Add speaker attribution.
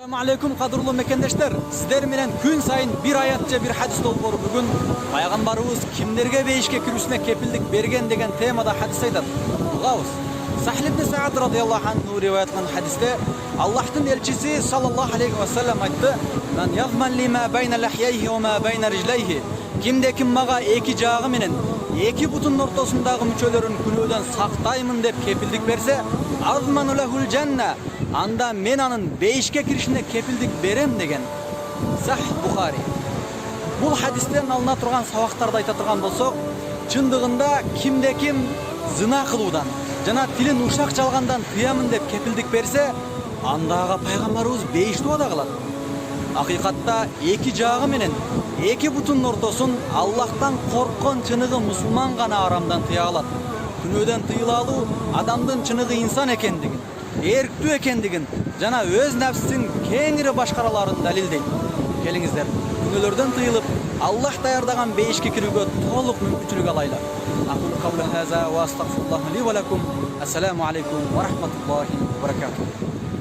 Speaker 1: Assalamu alaikum qadırlı mekendештер. Sizler менен күн сайын bir ayat же bir hadis толкур. Бүгүн пайгамбарыбыз кимдерге бейишке кирүүсүнө кепилдик берген деген темада hadis айтат. Угабыз. Сахл ибн Саад радияллаху анху риваят кылган hadisте Аллахтын элчиси саллаллаху алейхи ва саллям айтты: "Мен язман лима байна лахьяйхи ва ма байна риджлайхи." Кимде ким мага эки жагы менен эки бутунун ортосундагы мүчөлөрүн күнөөдөн сактаймын деп кепилдик берсе, азману лахул жанна. Анда мен анын бейишке киришине кепилдик берем деген. Сахих Бухари. Бул хадистен алына турган сабактарды айта турган болсок, чындыгында кимде ким зына кылуудан жана тилин ушак жалгандан тыямын деп кепилдик берсе, андага пайгамбарыбыз бейиш дуада кылат. Акыйкатта эки жагы менен эки бутунун ортосун Аллахтан корккон чыныгы мусулман гана арамдан тыя алат. Күнөөдөн тыйыла алуу адамдын чыныгы инсан экендигин, эрктүү экендигин жана өз нәпсин кеңири башкараларын далилдейт. Келиңиздер, күнөөлөрдөн тыйылып, Аллах даярдаган бейишке кирүүгө толук мүмкүнчүлүк алайлы. Aqulu qawla hadha wa astaghfirullah li wa lakum. Assalamu alaykum wa rahmatullahi wa barakatuh.